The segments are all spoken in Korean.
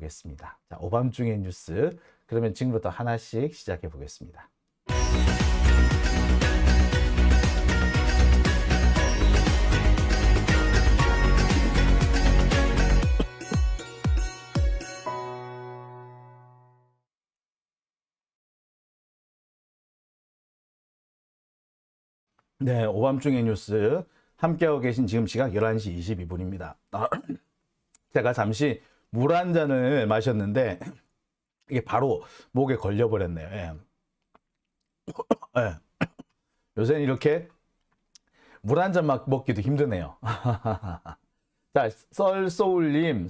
보겠습니다. 자, 오밤중의 뉴스. 그러면 지금부터 하나씩 시작해 보겠습니다. 네, 오밤중의 뉴스 함께하고 계신 지금 시각 11시 22분입니다. 제가 잠시 물 한 잔을 마셨는데 이게 바로 목에 걸려버렸네요. 예. 예. 요새는 이렇게 물 한 잔 막 먹기도 힘드네요. 자, 설소울님,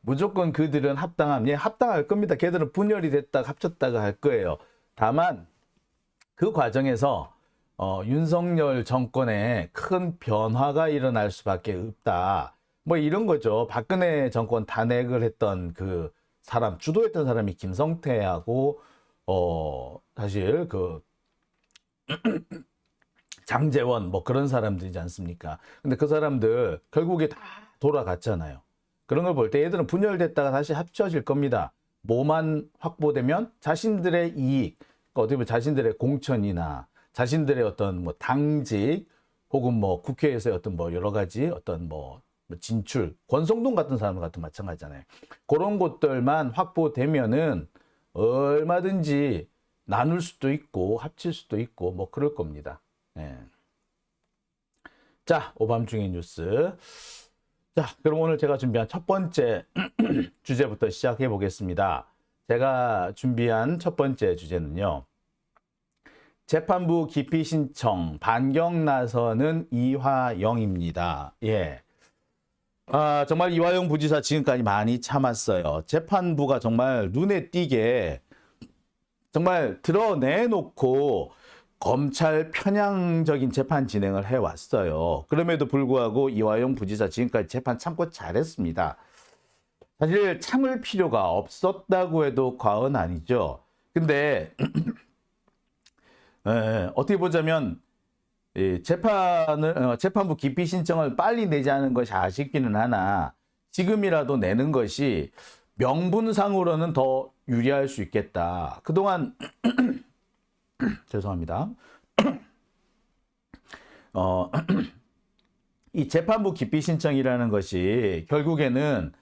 무조건 그들은 합당함. 예, 합당할 겁니다. 걔들은 분열이 됐다가 합쳤다가 할 거예요. 다만 그 과정에서 윤석열 정권에 큰 변화가 일어날 수밖에 없다. 뭐 이런 거죠. 박근혜 정권 탄핵을 했던 그 사람, 주도했던 사람이 김성태하고 사실 그 장제원 뭐 그런 사람들이지 않습니까? 근데 그 사람들 결국에 다 돌아갔잖아요. 그런 걸 볼 때 얘들은 분열됐다가 다시 합쳐질 겁니다. 뭐만 확보되면 자신들의 이익, 그러니까 어떻게 보면 자신들의 공천이나 자신들의 어떤 뭐 당직 혹은 뭐 국회에서의 어떤 뭐 여러 가지 어떤 뭐 진출, 권성동 같은 사람 같은 마찬가지잖아요. 그런 것들만 확보되면은 얼마든지 나눌 수도 있고 합칠 수도 있고 뭐 그럴 겁니다. 예. 자, 오밤중의 뉴스. 자, 그럼 오늘 제가 준비한 첫 번째 주제부터 시작해 보겠습니다. 제가 준비한 첫 번째 주제는요. 재판부 기피 신청 반경 나서는 이화영입니다. 예. 정말 이화영 부지사 지금까지 많이 참았어요. 재판부가 정말 눈에 띄게 정말 드러내놓고 검찰 편향적인 재판 진행을 해왔어요. 그럼에도 불구하고 이화영 부지사 지금까지 재판 참고 잘했습니다. 사실 참을 필요가 없었다고 해도 과언 아니죠. 근데 어떻게 보자면 재판부 기피 신청을 빨리 내지 않은 것이 아쉽기는 하나 지금이라도 내는 것이 명분상으로는 더 유리할 수 있겠다. 그동안 죄송합니다. 이 재판부 기피 신청이라는 것이 결국에는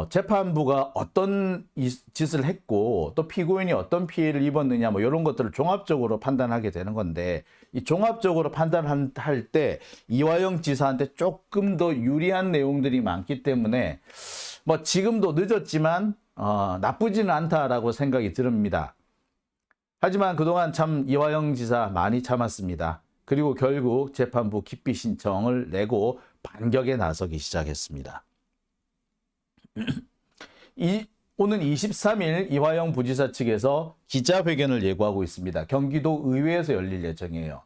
재판부가 어떤 짓을 했고 또 피고인이 어떤 피해를 입었느냐 뭐 이런 것들을 종합적으로 판단하게 되는 건데 이 종합적으로 판단할 때 이화영 지사한테 조금 더 유리한 내용들이 많기 때문에 뭐 지금도 늦었지만 나쁘지는 않다라고 생각이 듭니다. 하지만 그동안 참 이화영 지사 많이 참았습니다. 그리고 결국 재판부 기피 신청을 내고 반격에 나서기 시작했습니다. 오는 23일 이화영 부지사 측에서 기자회견을 예고하고 있습니다. 경기도 의회에서 열릴 예정이에요.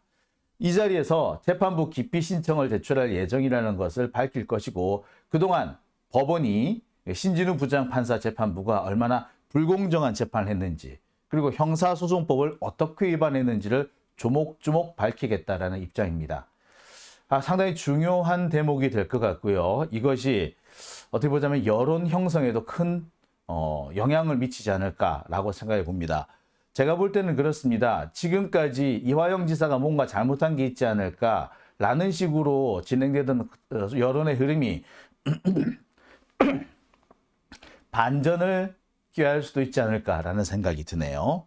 이 자리에서 재판부 기피 신청을 제출할 예정이라는 것을 밝힐 것이고 그동안 법원이 신진우 부장판사 재판부가 얼마나 불공정한 재판을 했는지 그리고 형사소송법을 어떻게 위반했는지를 조목조목 밝히겠다라는 입장입니다. 상당히 중요한 대목이 될 것 같고요. 이것이 어떻게 보자면 여론 형성에도 큰 영향을 미치지 않을까라고 생각해 봅니다. 제가 볼 때는 그렇습니다. 지금까지 이화영 지사가 뭔가 잘못한 게 있지 않을까라는 식으로 진행되던 여론의 흐름이 반전을 기할 수도 있지 않을까라는 생각이 드네요.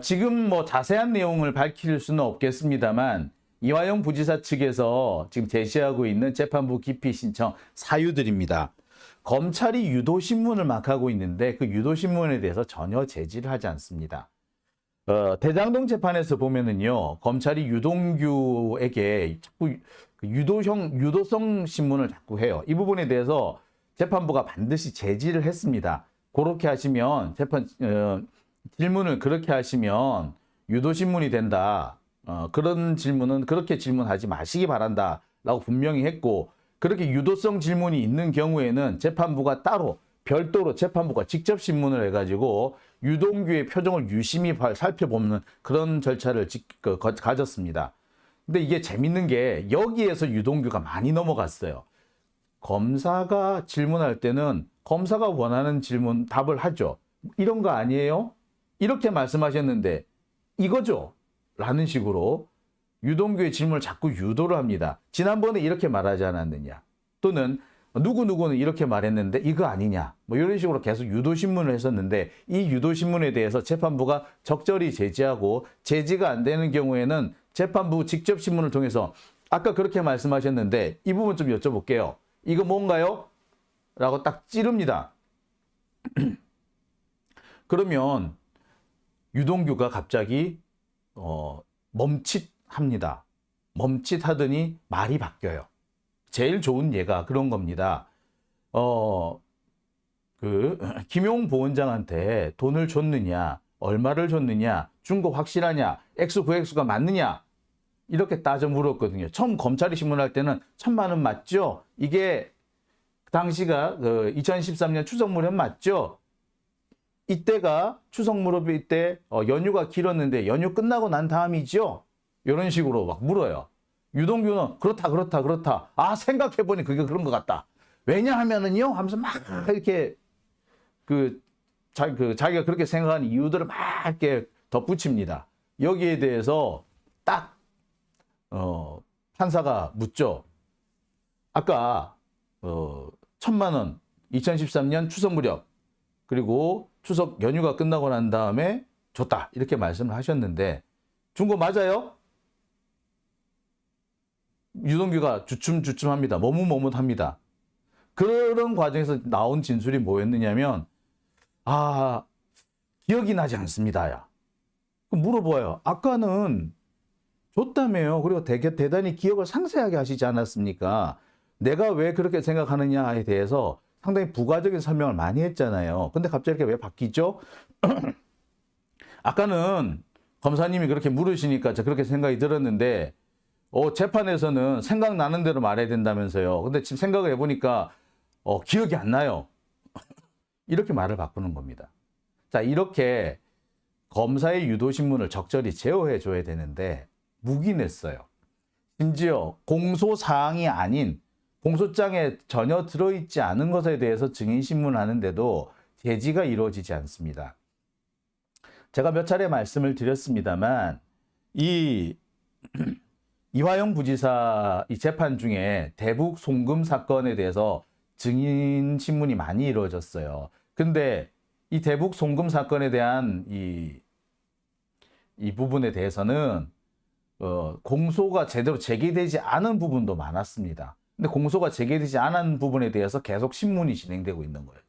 지금 뭐 자세한 내용을 밝힐 수는 없겠습니다만 이화영 부지사 측에서 지금 제시하고 있는 재판부 기피 신청 사유들입니다. 검찰이 유도신문을 막 하고 있는데 그 유도신문에 대해서 전혀 제지를 하지 않습니다. 대장동 재판에서 보면은요, 검찰이 유동규에게 자꾸 유도성 신문을 자꾸 해요. 이 부분에 대해서 재판부가 반드시 제지를 했습니다. 그렇게 하시면 질문을 그렇게 하시면 유도신문이 된다. 그런 질문은 그렇게 질문하지 마시기 바란다 라고 분명히 했고 그렇게 유도성 질문이 있는 경우에는 재판부가 따로 별도로 재판부가 직접 신문을 해가지고 유동규의 표정을 유심히 살펴보는 그런 절차를 가졌습니다. 근데 이게 재밌는 게 여기에서 유동규가 많이 넘어갔어요. 검사가 질문할 때는 검사가 원하는 질문 답을 하죠. 이런 거 아니에요? 이렇게 말씀하셨는데 이거죠? 라는 식으로 유동규의 질문을 자꾸 유도를 합니다. 지난번에 이렇게 말하지 않았느냐, 또는 누구누구는 이렇게 말했는데 이거 아니냐, 뭐 이런 식으로 계속 유도신문을 했었는데, 이 유도신문에 대해서 재판부가 적절히 제지하고, 제지가 안 되는 경우에는 재판부 직접 신문을 통해서 아까 그렇게 말씀하셨는데 이 부분 좀 여쭤볼게요. 이거 뭔가요? 라고 딱 찌릅니다. 그러면 유동규가 갑자기 멈칫합니다. 멈칫하더니 말이 바뀌어요. 제일 좋은 예가 그런 겁니다. 김용 보원장한테 돈을 줬느냐, 얼마를 줬느냐, 준 거 확실하냐, 액수 그 액수가 맞느냐, 이렇게 따져 물었거든요. 처음 검찰이 신문할 때는 1,000만 원 맞죠? 이게 당시가 2013년 추석 무렵 맞죠? 이때가 추석 무렵일 때 연휴가 길었는데 연휴 끝나고 난 다음이죠? 이런 식으로 막 물어요. 유동규는 그렇다. 아, 생각해보니 그게 그런 것 같다. 왜냐하면은요? 하면서 막 이렇게 자기가 그렇게 생각하는 이유들을 막 이렇게 덧붙입니다. 여기에 대해서 딱 판사가 묻죠. 아까 1,000만 원 2013년 추석 무렵, 그리고 추석 연휴가 끝나고 난 다음에 줬다, 이렇게 말씀을 하셨는데 준 거 맞아요? 유동규가 주춤주춤합니다. 머뭇머뭇합니다. 그런 과정에서 나온 진술이 뭐였느냐면, 기억이 나지 않습니다야. 물어봐요. 아까는 줬다며요. 그리고 대단히 기억을 상세하게 하시지 않았습니까? 내가 왜 그렇게 생각하느냐에 대해서 상당히 부가적인 설명을 많이 했잖아요. 근데 갑자기 이렇게 왜 바뀌죠? 아까는 검사님이 그렇게 물으시니까 저 그렇게 생각이 들었는데, 재판에서는 생각나는 대로 말해야 된다면서요. 근데 지금 생각을 해보니까 기억이 안 나요. 이렇게 말을 바꾸는 겁니다. 자, 이렇게 검사의 유도신문을 적절히 제어해 줘야 되는데 묵인했어요. 심지어 공소사항이 아닌, 공소장에 전혀 들어있지 않은 것에 대해서 증인신문하는데도 제지가 이루어지지 않습니다. 제가 몇 차례 말씀을 드렸습니다만, 이화영 부지사 이 재판 중에 대북 송금 사건에 대해서 증인 신문이 많이 이루어졌어요. 근데 이 대북 송금 사건에 대한 이 부분에 대해서는 공소가 제대로 제기되지 않은 부분도 많았습니다. 근데 공소가 제기되지 않은 부분에 대해서 계속 신문이 진행되고 있는 거예요.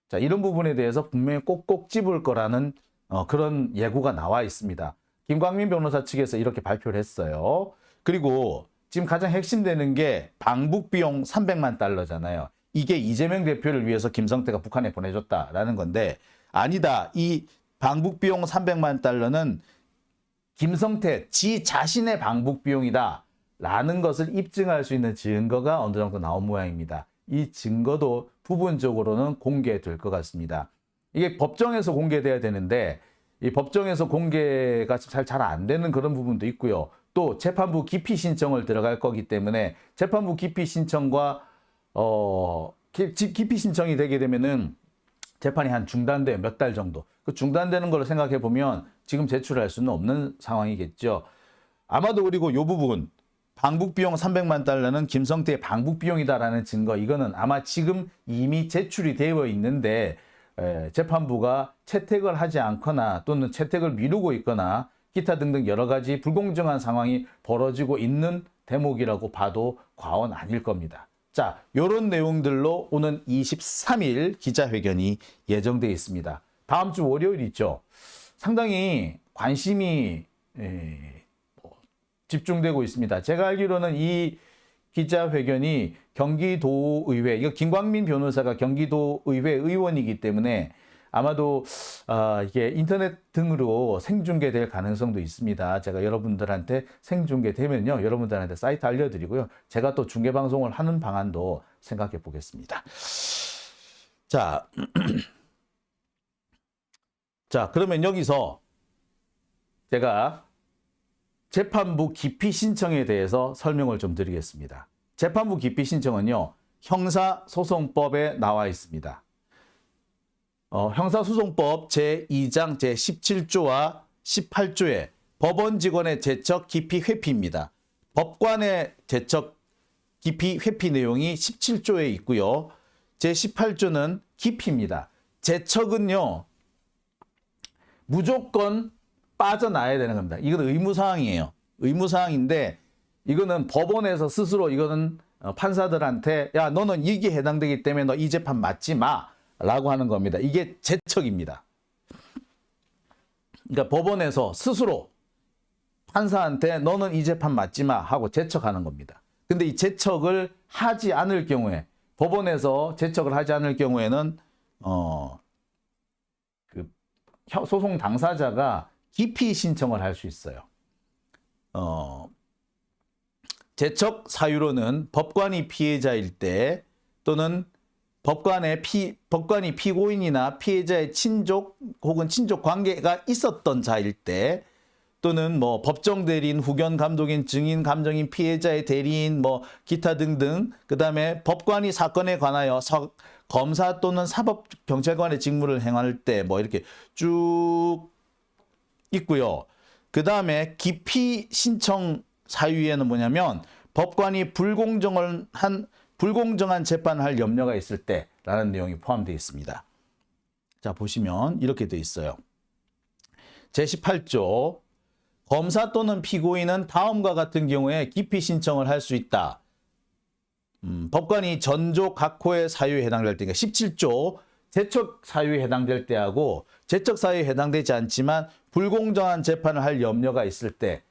자, 이런 부분에 대해서 분명히 꼭꼭 집을 거라는 그런 예고가 나와 있습니다. 김광민 변호사 측에서 이렇게 발표를 했어요. 그리고 지금 가장 핵심되는 게 방북비용 300만 달러잖아요. 이게 이재명 대표를 위해서 김성태가 북한에 보내줬다라는 건데, 아니다. 이 방북비용 300만 달러는 김성태 지 자신의 방북비용이다 라는 것을 입증할 수 있는 증거가 어느 정도 나온 모양입니다. 이 증거도 부분적으로는 공개될 것 같습니다. 이게 법정에서 공개돼야 되는데 이 법정에서 공개가 잘 안 되는 그런 부분도 있고요. 또 재판부 기피 신청을 들어갈 거기 때문에 재판부 기피 신청과 기피 신청이 되게 되면은 재판이 한 중단돼 몇 달 정도. 그 중단되는 걸로 생각해 보면 지금 제출할 수는 없는 상황이겠죠. 아마도 그리고 이 부분 방북비용 300만 달러는 김성태의 방북비용이다라는 증거, 이거는 아마 지금 이미 제출이 되어 있는데 재판부가 채택을 하지 않거나 또는 채택을 미루고 있거나 기타 등등 여러 가지 불공정한 상황이 벌어지고 있는 대목이라고 봐도 과언 아닐 겁니다. 자, 이런 내용들로 오는 23일 기자회견이 예정되어 있습니다. 다음 주 월요일 있죠. 상당히 관심이 집중되고 있습니다. 제가 알기로는 이 기자회견이 경기도의회, 이거 김광민 변호사가 경기도의회 의원이기 때문에 아마도 이게 인터넷 등으로 생중계될 가능성도 있습니다. 제가 여러분들한테 생중계되면요, 여러분들한테 사이트 알려드리고요. 제가 또 중계방송을 하는 방안도 생각해 보겠습니다. 자, 그러면 여기서 제가 재판부 기피 신청에 대해서 설명을 좀 드리겠습니다. 재판부 기피 신청은요, 형사소송법에 나와 있습니다. 형사소송법 제2장 제17조와 18조에 법원 직원의 제척 기피 회피입니다. 법관의 제척 기피 회피 내용이 17조에 있고요. 제18조는 기피입니다. 제척은요, 무조건 빠져나야 되는 겁니다. 이건 의무사항이에요. 의무사항인데 이거는 법원에서 스스로 이거는 판사들한테 야, 너는 이게 해당되기 때문에 너 이 재판 맞지 마 라고 하는 겁니다. 이게 제척입니다. 그러니까 법원에서 스스로 판사한테 너는 이 재판 맞지 마 하고 제척하는 겁니다. 근데 이 제척을 하지 않을 경우에, 법원에서 제척을 하지 않을 경우에는 소송 당사자가 기피 신청을 할 수 있어요. 제척 사유로는 법관이 피해자일 때 또는 법관이 피고인이나 피해자의 친족 혹은 친족 관계가 있었던 자일 때 또는 뭐 법정 대리인, 후견 감독인, 증인, 감정인, 피해자의 대리인, 뭐 기타 등등, 그 다음에 법관이 사건에 관하여 검사 또는 사법경찰관의 직무를 행할 때 뭐 이렇게 쭉 있고요. 그 다음에 기피 신청 사유에는 뭐냐면 법관이 불공정한 재판을 할 염려가 있을 때라는 내용이 포함되어 있습니다. 자, 보시면 이렇게 되어 있어요. 제18조 검사 또는 피고인은 다음과 같은 경우에 기피 신청을 할 수 있다. 법관이 전조 각호의 사유에 해당될 때니까 17조 제척 사유에 해당될 때하고 제척 사유에 해당되지 않지만 불공정한 재판을 할 염려가 있을 때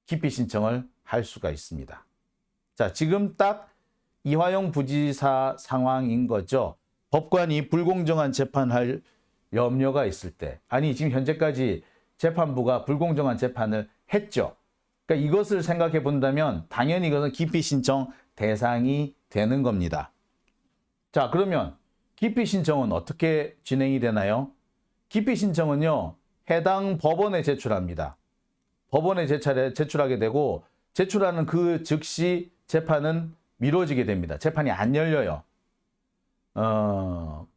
기피 신청을 할 수가 있습니다. 자, 지금 딱 이화영 부지사 상황인 거죠. 법관이 불공정한 재판을 할 염려가 있을 때, 아니 지금 현재까지 재판부가 불공정한 재판을 했죠. 그러니까 이것을 생각해 본다면 당연히 이것은 기피 신청 대상이 되는 겁니다. 자, 그러면 기피 신청은 어떻게 진행이 되나요? 기피 신청은요, 해당 법원에 제출합니다. 법원에 제출하게 되고 제출하는 그 즉시 재판은 미뤄지게 됩니다. 재판이 안 열려요.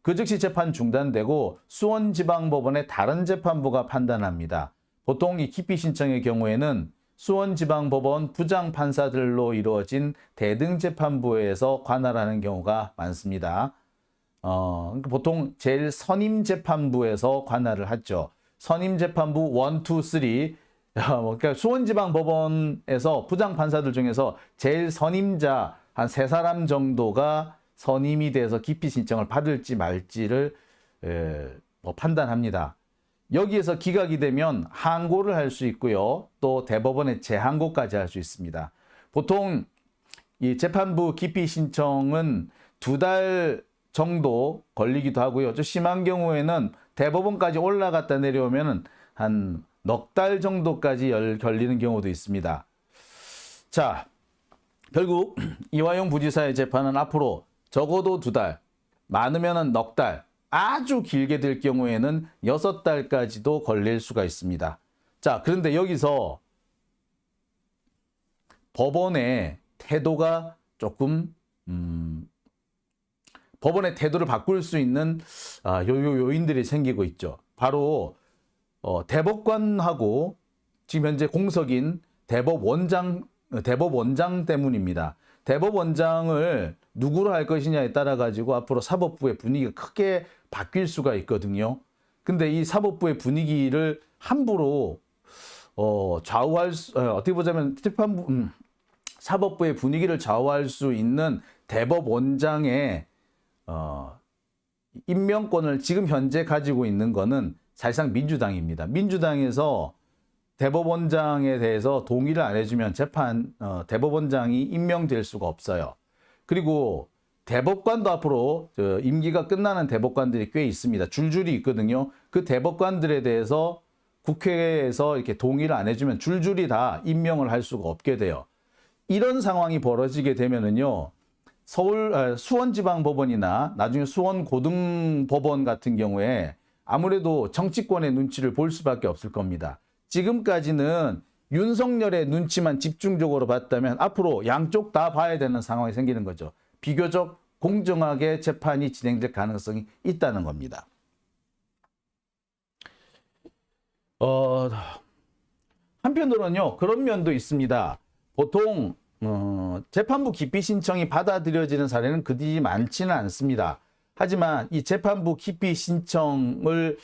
그 즉시 재판 중단되고 수원지방법원의 다른 재판부가 판단합니다. 보통 이 기피 신청의 경우에는 수원지방법원 부장판사들로 이루어진 대등재판부에서 관할하는 경우가 많습니다. 보통 제일 선임재판부에서 관할을 하죠. 선임재판부 1, 2, 3 그러니까 수원지방법원에서 부장판사들 중에서 제일 선임자 한 3사람 정도가 선임이 돼서 기피 신청을 받을지 말지를 판단합니다. 여기에서 기각이 되면 항고를 할 수 있고요. 또 대법원에 재항고까지 할 수 있습니다. 보통 이 재판부 기피 신청은 2달 정도 걸리기도 하고요. 좀 심한 경우에는 대법원까지 올라갔다 내려오면 한 넉 달 정도까지 걸리는 경우도 있습니다. 자, 결국 이화영 부지사의 재판은 앞으로 적어도 2달, 많으면 넉 달, 아주 길게 될 경우에는 6달까지도 걸릴 수가 있습니다. 자, 그런데 여기서 법원의 태도가 조금 법원의 태도를 바꿀 수 있는 요인들이 생기고 있죠. 바로 대법관하고 지금 현재 공석인 대법원장 때문입니다. 대법원장을 누구로 할 것이냐에 따라 가지고 앞으로 사법부의 분위기가 크게 바뀔 수가 있거든요. 근데 이 사법부의 분위기를 함부로 어떻게 보자면 사법부의 분위기를 좌우할 수 있는 대법원장의 임명권을 지금 현재 가지고 있는 거는 사실상 민주당입니다. 민주당에서 대법원장에 대해서 동의를 안 해주면 대법원장이 임명될 수가 없어요. 그리고 대법관도 앞으로 임기가 끝나는 대법관들이 꽤 있습니다. 줄줄이 있거든요. 그 대법관들에 대해서 국회에서 이렇게 동의를 안 해주면 줄줄이 다 임명을 할 수가 없게 돼요. 이런 상황이 벌어지게 되면은요, 수원지방법원이나 나중에 수원고등법원 같은 경우에 아무래도 정치권의 눈치를 볼 수밖에 없을 겁니다. 지금까지는 윤석열의 눈치만 집중적으로 봤다면 앞으로 양쪽 다 봐야 되는 상황이 생기는 거죠. 비교적 공정하게 재판이 진행될 가능성이 있다는 겁니다. 한편으로는요, 그런 면도 있습니다. 보통 재판부 기피 신청이 받아들여지는 사례는 그리 많지는 않습니다. 하지만 이 재판부 기피 신청을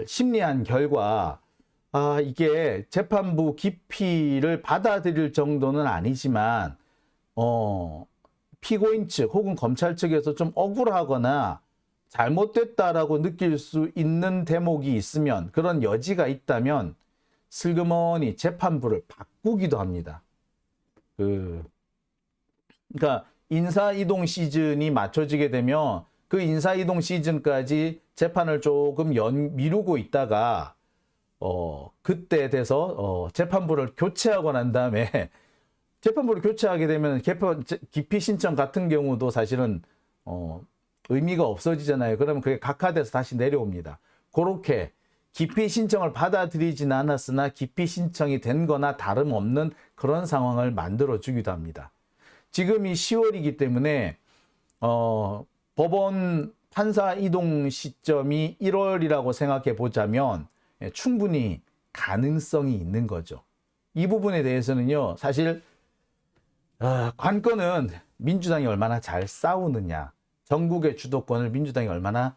심리한 결과 이게 재판부 기피를 받아들일 정도는 아니지만 피고인 측 혹은 검찰 측에서 좀 억울하거나 잘못됐다라고 느낄 수 있는 대목이 있으면, 그런 여지가 있다면 슬그머니 재판부를 바꾸기도 합니다. 그러니까 인사이동 시즌이 맞춰지게 되면 그 인사이동 시즌까지 재판을 조금 미루고 있다가 그때 돼서 재판부를 교체하고 난 다음에 재판부를 교체하게 되면 기피 신청 같은 경우도 사실은 의미가 없어지잖아요. 그러면 그게 각하돼서 다시 내려옵니다. 그렇게 기피 신청을 받아들이지는 않았으나 기피 신청이 된 거나 다름없는 그런 상황을 만들어주기도 합니다. 지금이 10월이기 때문에 법원 판사 이동 시점이 1월이라고 생각해 보자면 충분히 가능성이 있는 거죠. 이 부분에 대해서는요, 사실 관건은 민주당이 얼마나 잘 싸우느냐, 전국의 주도권을 민주당이 얼마나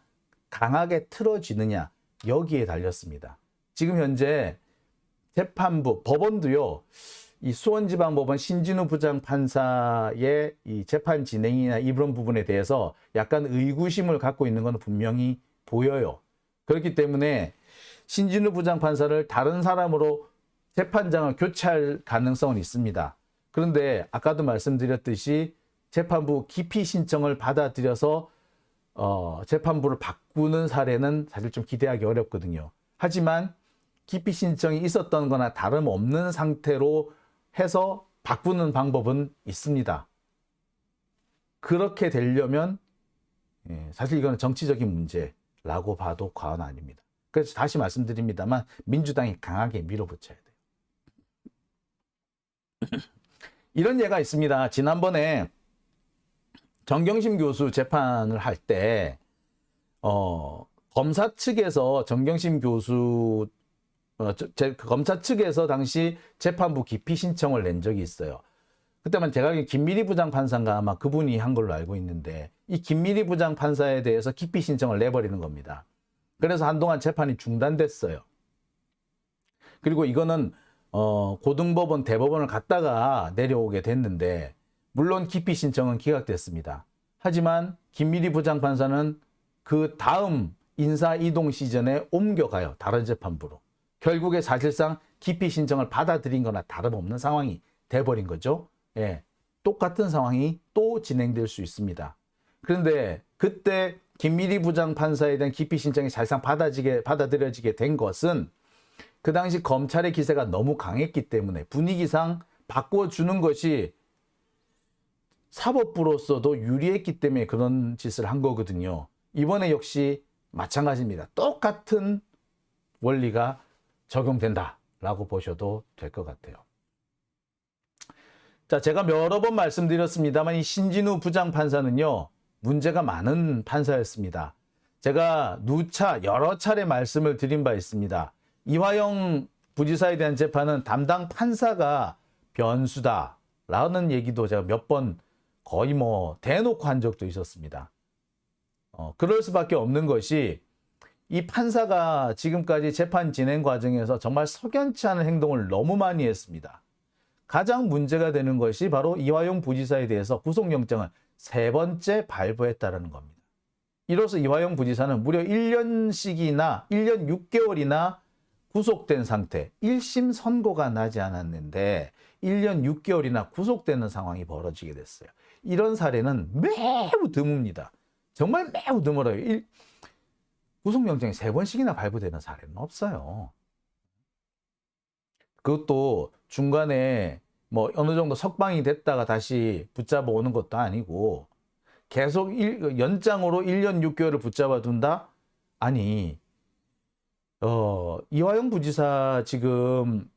강하게 틀어쥐느냐, 여기에 달렸습니다. 지금 현재 재판부, 법원도요, 이 수원지방법원 신진우 부장판사의 이 재판 진행이나 이런 부분에 대해서 약간 의구심을 갖고 있는 건 분명히 보여요. 그렇기 때문에 신진우 부장판사를 다른 사람으로 재판장을 교체할 가능성은 있습니다. 그런데 아까도 말씀드렸듯이 재판부 기피 신청을 받아들여서 재판부를 바꾸는 사례는 사실 좀 기대하기 어렵거든요. 하지만 기피 신청이 있었던 거나 다름없는 상태로 해서 바꾸는 방법은 있습니다. 그렇게 되려면 사실 이거는 정치적인 문제라고 봐도 과언 아닙니다. 그래서 다시 말씀드립니다만 민주당이 강하게 밀어붙여야 돼요. 이런 예가 있습니다. 지난번에 정경심 교수 재판을 할 때 검사 측에서 정경심 교수 검사 측에서 당시 재판부 기피 신청을 낸 적이 있어요. 그때만 제가 김미리 부장판사인가 아마 그분이 한 걸로 알고 있는데, 이 김미리 부장판사에 대해서 기피 신청을 내버리는 겁니다. 그래서 한동안 재판이 중단됐어요. 그리고 이거는 고등법원, 대법원을 갔다가 내려오게 됐는데, 물론 기피 신청은 기각됐습니다. 하지만 김미리 부장판사는 그 다음 인사 이동 시즌에 옮겨가요. 다른 재판부로. 결국에 사실상 기피 신청을 받아들인 거나 다름없는 상황이 돼버린 거죠. 예, 똑같은 상황이 또 진행될 수 있습니다. 그런데 그때 김미리 부장판사에 대한 기피 신청이 사실상 받아들여지게 된 것은 그 당시 검찰의 기세가 너무 강했기 때문에 분위기상 바꿔주는 것이 사법부로서도 유리했기 때문에 그런 짓을 한 거거든요. 이번에 역시 마찬가지입니다. 똑같은 원리가 적용된다라고 보셔도 될 것 같아요. 자, 제가 여러 번 말씀드렸습니다만 이 신진우 부장판사는요, 문제가 많은 판사였습니다. 제가 누차 여러 차례 말씀을 드린 바 있습니다. 이화영 부지사에 대한 재판은 담당 판사가 변수다라는 얘기도 제가 몇 번 거의 대놓고 한 적도 있었습니다. 그럴 수밖에 없는 것이, 이 판사가 지금까지 재판 진행 과정에서 정말 석연치 않은 행동을 너무 많이 했습니다. 가장 문제가 되는 것이 바로 이화영 부지사에 대해서 구속영장을 3번째 발부했다는 겁니다. 이로써 이화영 부지사는 무려 1년 6개월이나 구속된 상태, 1심 선고가 나지 않았는데 1년 6개월이나 구속되는 상황이 벌어지게 됐어요. 이런 사례는 매우 드뭅니다. 정말 매우 드물어요. 구속영장이 3번씩이나 발부되는 사례는 없어요. 그것도 중간에 어느 정도 석방이 됐다가 다시 붙잡아 오는 것도 아니고 계속 연장으로 1년 6개월을 붙잡아 둔다? 아니, 이화영 부지사 지금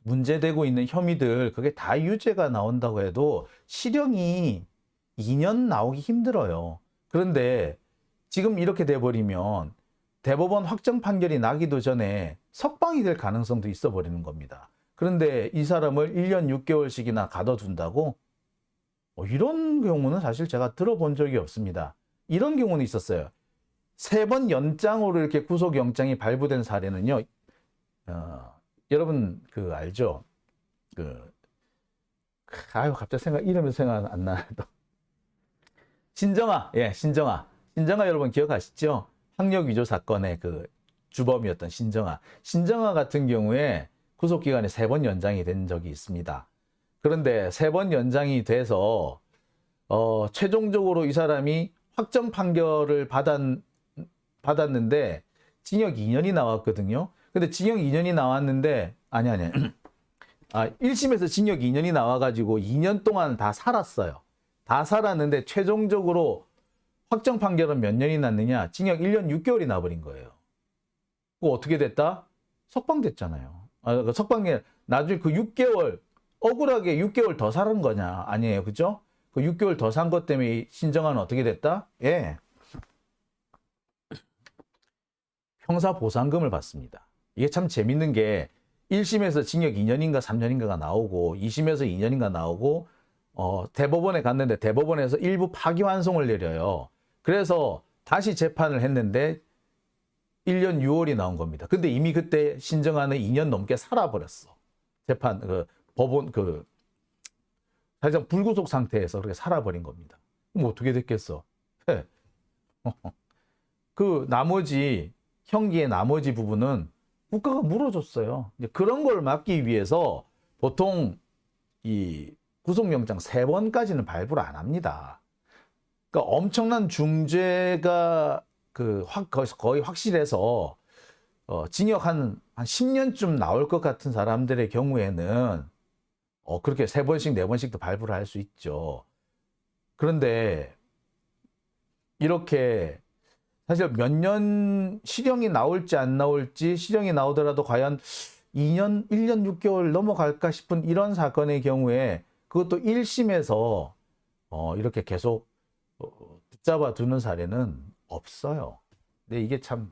문제되고 있는 혐의들 그게 다 유죄가 나온다고 해도 실형이 2년 나오기 힘들어요. 그런데 지금 이렇게 돼버리면 대법원 확정 판결이 나기도 전에 석방이 될 가능성도 있어 버리는 겁니다. 그런데 이 사람을 1년 6개월씩이나 가둬둔다고? 이런 경우는 사실 제가 들어본 적이 없습니다. 이런 경우는 있었어요. 3번 연장으로 이렇게 구속영장이 발부된 사례는요. 여러분 알죠? 갑자기 이름이 생각 안 나요. 신정아, 신정아 여러분 기억하시죠? 학력 위조 사건의 주범이었던 신정아 같은 경우에 구속기간이 3번 연장이 된 적이 있습니다. 그런데 3번 연장이 돼서 최종적으로 이 사람이 확정 판결을 받았는데 징역 2년이 나왔거든요. 근데 징역 2년이 나왔는데 아니 1심에서 징역 2년이 나와가지고 2년 동안 다 살았어요. 다 살았는데 최종적으로 확정 판결은 몇 년이 났느냐? 징역 1년 6개월이 나버린 거예요. 그거 어떻게 됐다? 석방됐잖아요. 석방이 나중에 6개월 억울하게 6개월 더 살은 거냐? 아니에요. 그죠? 그 6개월 더 산 것 때문에 신정아는 어떻게 됐다? 형사 보상금을 받습니다. 이게 참 재밌는 게 1심에서 징역 2년인가 3년인가가 나오고 2심에서 2년인가 나오고 대법원에 갔는데 대법원에서 일부 파기환송을 내려요. 그래서 다시 재판을 했는데 1년 6월이 나온 겁니다. 근데 이미 그때 신정아는 2년 넘게 살아버렸어. 법원 사실상 불구속 상태에서 그렇게 살아버린 겁니다. 그럼 어떻게 됐겠어? 나머지 형기의 나머지 부분은 국가가 물어줬어요. 이제 그런 걸 막기 위해서 보통 이 구속영장 3번까지는 발부를 안 합니다. 그러니까 엄청난 중죄가 거의 확실해서 징역 한 10년쯤 나올 것 같은 사람들의 경우에는 그렇게 3번씩 4번씩도 발부를 할 수 있죠. 그런데 이렇게 사실 몇 년 실형이 나올지 안 나올지, 실형이 나오더라도 과연 1년 6개월 넘어갈까 싶은 이런 사건의 경우에 그것도 1심에서 이렇게 계속 붙잡아 두는 사례는 없어요. 근데 이게 참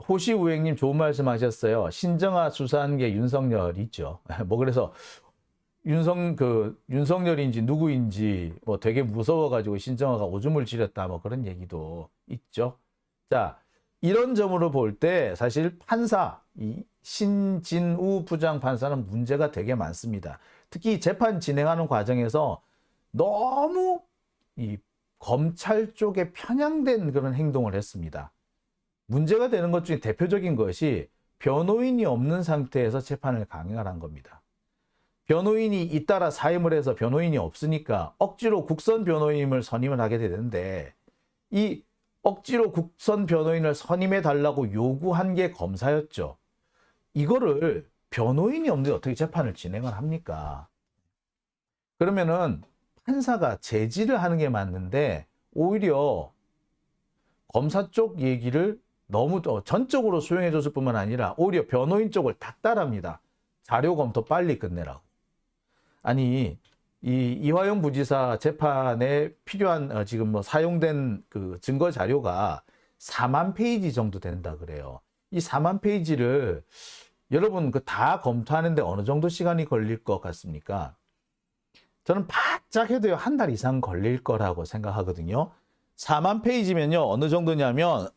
호시우행님 좋은 말씀 하셨어요. 신정아 수사한 게 윤석열이죠. 그래서 윤석열인지 누구인지 되게 무서워가지고 신정아가 오줌을 지렸다 그런 얘기도 있죠. 자, 이런 점으로 볼 때 사실 판사, 이 신진우 부장판사는 문제가 되게 많습니다. 특히 재판 진행하는 과정에서 너무 이 검찰 쪽에 편향된 그런 행동을 했습니다. 문제가 되는 것 중에 대표적인 것이 변호인이 없는 상태에서 재판을 강행을 한 겁니다. 변호인이 잇따라 사임을 해서 변호인이 없으니까 억지로 국선 변호인을 선임을 하게 되는데 이 억지로 국선 변호인을 선임해 달라고 요구한 게 검사였죠. 이거를 변호인이 없는데 어떻게 재판을 진행을 합니까? 그러면은 판사가 제지를 하는 게 맞는데 오히려 검사 쪽 얘기를 너무 전적으로 수용해 줬을 뿐만 아니라 오히려 변호인 쪽을 닥달합니다. 자료 검토 빨리 끝내라고. 아니 이화영 부지사 재판에 필요한 지금 사용된 증거 자료가 4만 페이지 정도 된다 그래요. 이 4만 페이지를 여러분 다 검토하는데 어느 정도 시간이 걸릴 것 같습니까? 저는 바짝 해도요 1달 이상 걸릴 거라고 생각하거든요. 4만 페이지면요 어느 정도냐면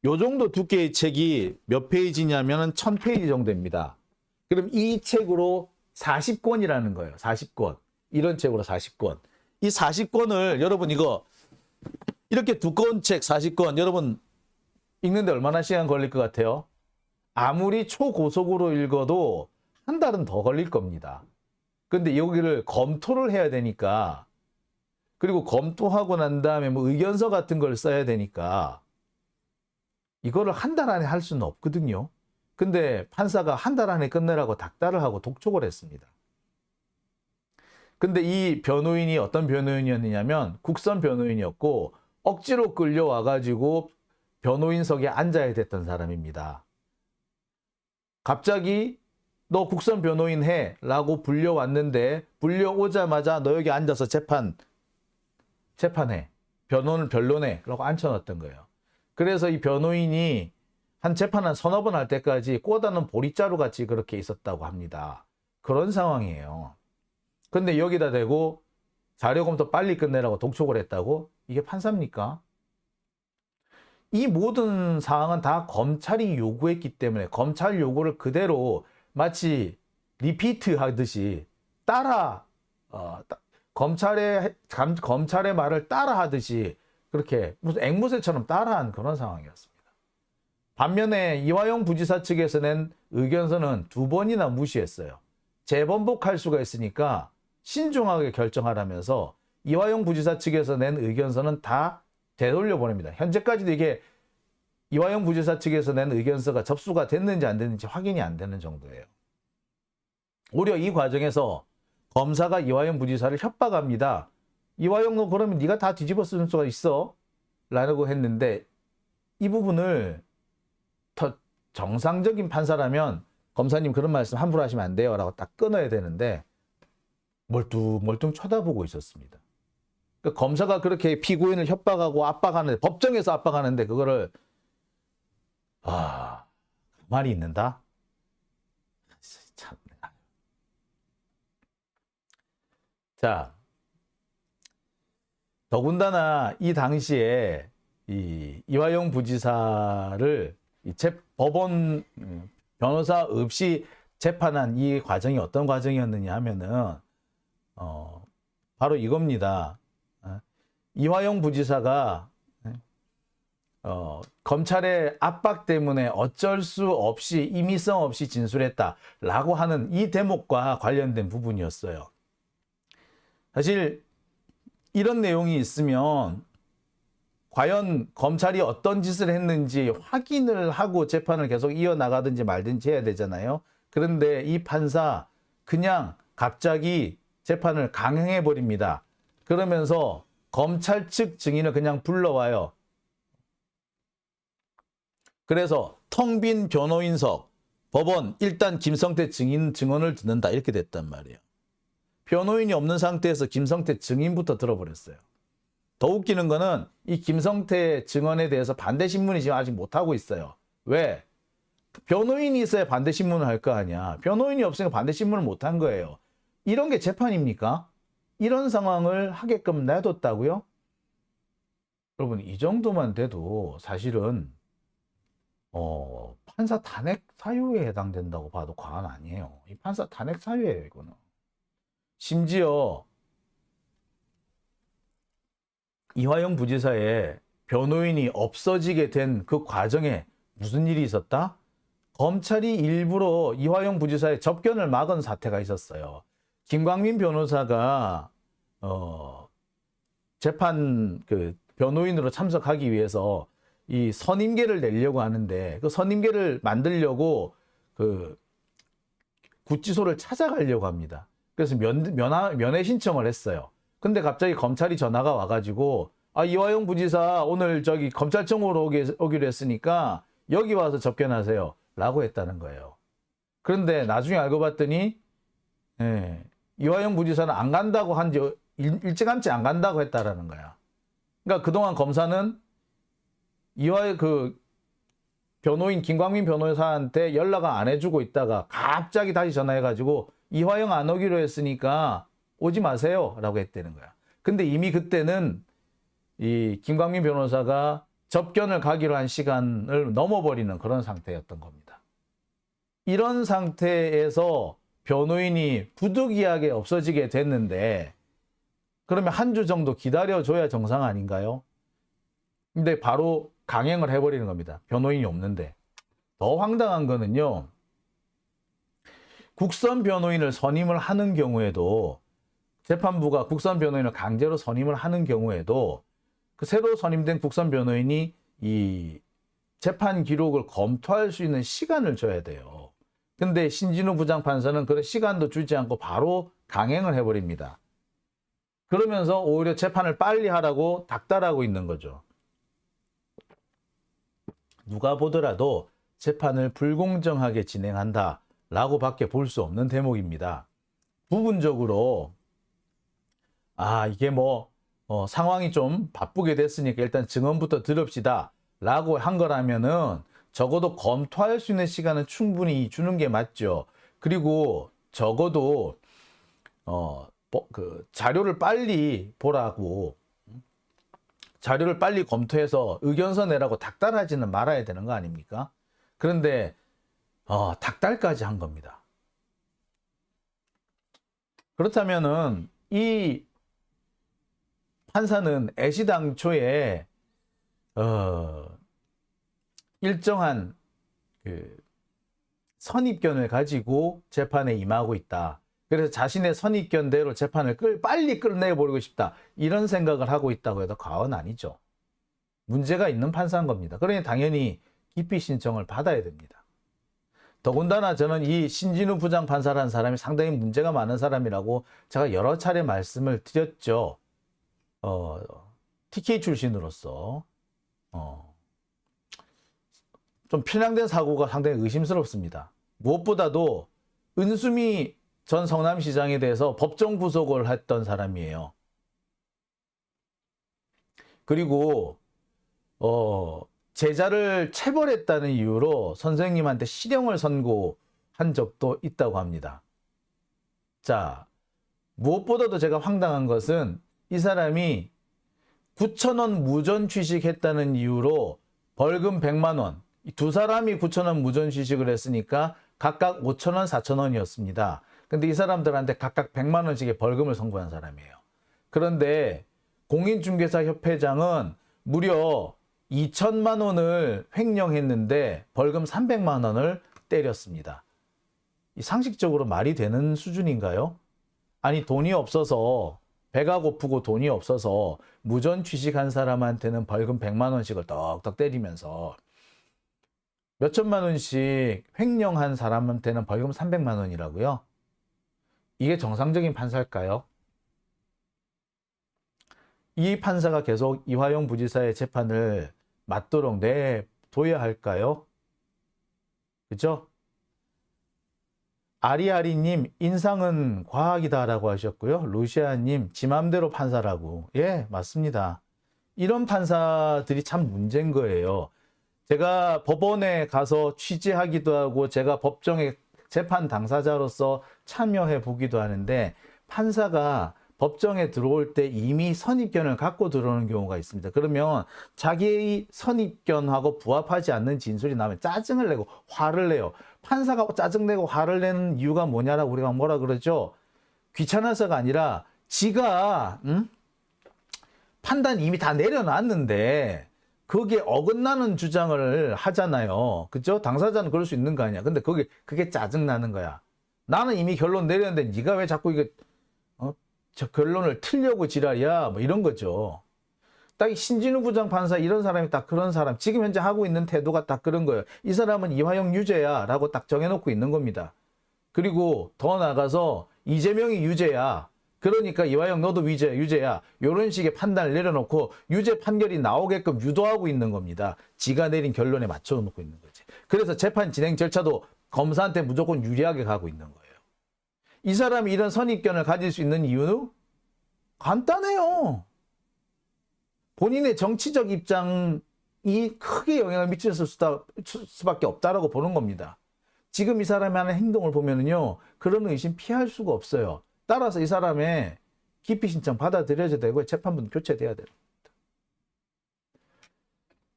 요 정도 두께의 책이 몇 페이지냐면 1000페이지 정도입니다. 그럼 이 책으로 40권이라는 거예요. 40권. 이런 책으로 40권. 이 40권을 여러분 이렇게 두꺼운 책 40권 여러분 읽는데 얼마나 시간 걸릴 것 같아요? 아무리 초고속으로 읽어도 1달은 더 걸릴 겁니다. 근데 여기를 검토를 해야 되니까 그리고 검토하고 난 다음에 의견서 같은 걸 써야 되니까 이거를 1달 안에 할 수는 없거든요. 근데 판사가 1달 안에 끝내라고 닥달을 하고 독촉을 했습니다. 근데 이 변호인이 어떤 변호인이었느냐면 국선 변호인이었고 억지로 끌려와가지고 변호인석에 앉아야 됐던 사람입니다. 갑자기 너 국선 변호인 해 라고 불려왔는데 불려오자마자 너 여기 앉아서 재판해. 변론해 라고 앉혀놨던 거예요. 그래서 이 변호인이 재판 한 서너 번 할 때까지 꼬다는 보리자루 같이 그렇게 있었다고 합니다. 그런 상황이에요. 근데 여기다 대고 자료 검토 빨리 끝내라고 독촉을 했다고? 이게 판사입니까? 이 모든 사항은 다 검찰이 요구했기 때문에 검찰 요구를 그대로 마치 리피트 하듯이 검찰의 말을 따라 하듯이 그렇게 무슨 앵무새처럼 따라한 그런 상황이었습니다. 반면에 이화영 부지사 측에서 낸 의견서는 2번이나 무시했어요. 재번복할 수가 있으니까 신중하게 결정하라면서 이화영 부지사 측에서 낸 의견서는 다 되돌려 보냅니다. 현재까지도 이게 이화영 부지사 측에서 낸 의견서가 접수가 됐는지 안 됐는지 확인이 안 되는 정도예요. 오히려 이 과정에서 검사가 이화영 부지사를 협박합니다. 이화영 너 그러면 네가 다 뒤집어 쓸 수가 있어? 라고 했는데 이 부분을 더 정상적인 판사라면 검사님 그런 말씀 함부로 하시면 안 돼요 라고 딱 끊어야 되는데 멀뚱 쳐다보고 있었습니다. 그러니까 검사가 그렇게 피고인을 협박하고 압박하는데 법정에서 압박하는데 그거를 가만히 있는다? 참. 자, 더군다나 이 당시에 이화영 부지사를 법원 변호사 없이 재판한 이 과정이 어떤 과정이었느냐 하면은 바로 이겁니다. 이화영 부지사가 검찰의 압박 때문에 어쩔 수 없이 임의성 없이 진술했다라고 하는 이 대목과 관련된 부분이었어요. 사실 이런 내용이 있으면 과연 검찰이 어떤 짓을 했는지 확인을 하고 재판을 계속 이어나가든지 말든지 해야 되잖아요. 그런데 이 판사 그냥 갑자기 재판을 강행해 버립니다. 그러면서 검찰 측 증인을 그냥 불러와요. 그래서 텅 빈 변호인석, 법원 일단 김성태 증언을 듣는다 이렇게 됐단 말이에요. 변호인이 없는 상태에서 김성태 증인부터 들어버렸어요. 더 웃기는 거는 이 김성태 증언에 대해서 반대 신문이 지금 아직 못하고 있어요. 왜? 변호인이 있어야 반대 신문을 할 거 아니야. 변호인이 없으니까 반대 신문을 못한 거예요. 이런 게 재판입니까? 이런 상황을 하게끔 놔뒀다고요? 여러분 이 정도만 돼도 사실은 판사 탄핵 사유에 해당된다고 봐도 과언 아니에요. 이 판사 탄핵 사유예요, 이거는. 심지어 이화영 부지사의 변호인이 없어지게 된 그 과정에 무슨 일이 있었다? 검찰이 일부러 이화영 부지사의 접견을 막은 사태가 있었어요. 김광민 변호사가 재판 변호인으로 참석하기 위해서 이 선임계를 내려고 하는데 그 선임계를 만들려고 구치소를 찾아가려고 합니다. 그래서 면회 신청을 했어요. 근데 갑자기 검찰이 전화가 와가지고 이화영 부지사 오늘 저기 검찰청으로 오기로 했으니까 여기 와서 접견하세요 라고 했다는 거예요. 그런데 나중에 알고 봤더니 이화영 부지사는 안 간다고 한지 일찌감치 안 간다고 했다라는 거야. 그러니까 그동안 검사는 변호인 김광민 변호사한테 연락을 안 해주고 있다가 갑자기 다시 전화해가지고 이화영 안 오기로 했으니까 오지 마세요 라고 했다는 거야. 근데 이미 그때는 이 김광민 변호사가 접견을 가기로 한 시간을 넘어버리는 그런 상태였던 겁니다. 이런 상태에서 변호인이 부득이하게 없어지게 됐는데 그러면 한 주 정도 기다려줘야 정상 아닌가요? 근데 바로 강행을 해버리는 겁니다. 변호인이 없는데. 더 황당한 거는요. 국선 변호인을 선임을 하는 경우에도 재판부가 국선 변호인을 강제로 선임을 하는 경우에도 그 새로 선임된 국선 변호인이 이 재판 기록을 검토할 수 있는 시간을 줘야 돼요. 근데 신진우 부장판사는 그런 시간도 주지 않고 바로 강행을 해버립니다. 그러면서 오히려 재판을 빨리 하라고 닥달하고 있는 거죠. 누가 보더라도 재판을 불공정하게 진행한다라고 밖에 볼 수 없는 대목입니다. 부분적으로 이게 상황이 좀 바쁘게 됐으니까 일단 증언부터 들읍시다 라고 한 거라면은 적어도 검토할 수 있는 시간은 충분히 주는 게 맞죠. 그리고 적어도 자료를 빨리 보라고, 자료를 빨리 검토해서 의견서 내라고 닥달하지는 말아야 되는 거 아닙니까? 그런데 닥달까지 한 겁니다. 그렇다면은 이 판사는 애시당초에 일정한 선입견을 가지고 재판에 임하고 있다. 그래서 자신의 선입견대로 재판을 빨리 끝내버리고 싶다. 이런 생각을 하고 있다고 해도 과언 아니죠. 문제가 있는 판사인 겁니다. 그러니 당연히 기피 신청을 받아야 됩니다. 더군다나 저는 이 신진우 부장판사라는 사람이 상당히 문제가 많은 사람이라고 제가 여러 차례 말씀을 드렸죠. TK 출신으로서 좀 편향된 사고가 상당히 의심스럽습니다. 무엇보다도 은수미 전 성남시장에 대해서 법정 구속을 했던 사람이에요. 그리고 제자를 체벌했다는 이유로 선생님한테 실형을 선고한 적도 있다고 합니다. 자, 무엇보다도 제가 황당한 것은 이 사람이 9,000원 무전 취식했다는 이유로 벌금 100만 원, 두 사람이 9,000원 무전 취식을 했으니까 각각 5,000원, 4,000원이었습니다. 근데 이 사람들한테 각각 100만 원씩의 벌금을 선고한 사람이에요. 그런데 공인중개사협회장은 무려 2천만 원을 횡령했는데 벌금 300만 원을 때렸습니다. 이 상식적으로 말이 되는 수준인가요? 아니, 돈이 없어서, 배가 고프고 돈이 없어서 무전 취식한 사람한테는 벌금 100만 원씩을 떡떡 때리면서 몇 천만 원씩 횡령한 사람한테는 벌금 300만 원이라고요? 이게 정상적인 판사일까요? 이 판사가 계속 이화영 부지사의 재판을 맞도록 내둬야 할까요? 그죠? 아리아리님, 인상은 과학이다라고 하셨고요. 루시아님, 지 맘대로 판사라고. 예, 맞습니다. 이런 판사들이 참 문제인 거예요. 제가 법원에 가서 취재하기도 하고 제가 법정에 재판 당사자로서 참여해 보기도 하는데 판사가 법정에 들어올 때 이미 선입견을 갖고 들어오는 경우가 있습니다. 그러면 자기의 선입견하고 부합하지 않는 진술이 나오면 짜증을 내고 화를 내요. 판사가 짜증내고 화를 내는 이유가 뭐냐라고 우리가 뭐라 그러죠? 귀찮아서가 아니라 지가 판단 이미 다 내려놨는데 거기에 어긋나는 주장을 하잖아요. 그죠? 당사자는 그럴 수 있는 거 아니야. 근데 그게 짜증나는 거야. 나는 이미 결론 내렸는데 네가 왜 자꾸 이게 저 결론을 틀려고 지랄이야. 뭐 이런 거죠. 딱 신진우 부장판사 이런 사람이 딱 그런 사람, 지금 현재 하고 있는 태도가 딱 그런 거예요. 이 사람은 이화영 유죄야 라고 딱 정해놓고 있는 겁니다. 그리고 더 나가서 이재명이 유죄야. 그러니까 이화영 너도 유죄야. 이런 식의 판단을 내려놓고 유죄 판결이 나오게끔 유도하고 있는 겁니다. 지가 내린 결론에 맞춰놓고 있는 거지. 그래서 재판 진행 절차도 검사한테 무조건 유리하게 가고 있는 거예요. 이 사람이 이런 선입견을 가질 수 있는 이유는 간단해요. 본인의 정치적 입장이 크게 영향을 미쳤을 수밖에 없다라고 보는 겁니다. 지금 이 사람이 하는 행동을 보면은요, 그런 의심 피할 수가 없어요. 따라서 이 사람의 기피 신청 받아들여야 되고 재판부는 교체돼야 됩니다.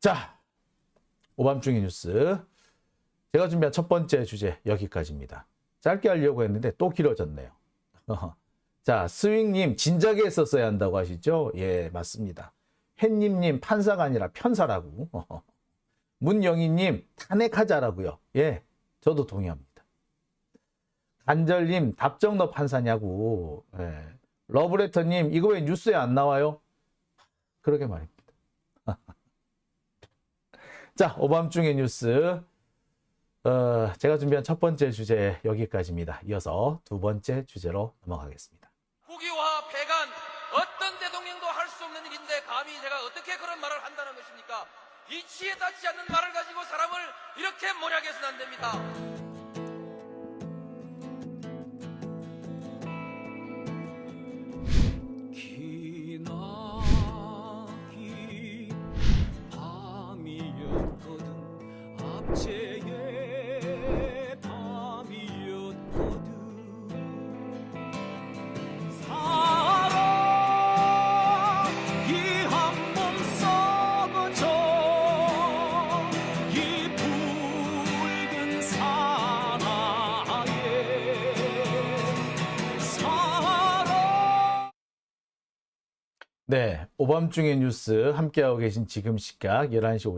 자, 오밤중의 뉴스. 제가 준비한 첫 번째 주제 여기까지입니다. 짧게 하려고 했는데 또 길어졌네요. 자, 스윙님 진작에 했었어야 한다고 하시죠? 예, 맞습니다. 햇님님 판사가 아니라 편사라고. 문영희님 탄핵하자라고요. 예, 저도 동의합니다. 간절님 답정너 판사냐고. 예. 러브레터님 이거 왜 뉴스에 안 나와요? 그러게 말입니다. 자, 오밤중의 뉴스. 제가 준비한 첫 번째 주제 여기까지입니다. 이어서 두 번째 주제로 넘어가겠습니다. 국유화 폐간 어떤 대통령도 할 수 없는 일인데 감히 제가 어떻게 그런 말을 한다는 것입니까? 이치에 닿지 않는 말을 가지고 사람을 이렇게 몰약해서는 안 됩니다. 기나긴 밤이었거든 압제의 밤이었거든 사랑이 한 몸 썩어져 이 붉은 사나에 사랑 네, 오밤중의 뉴스 함께하고 계신 지금 시각 11시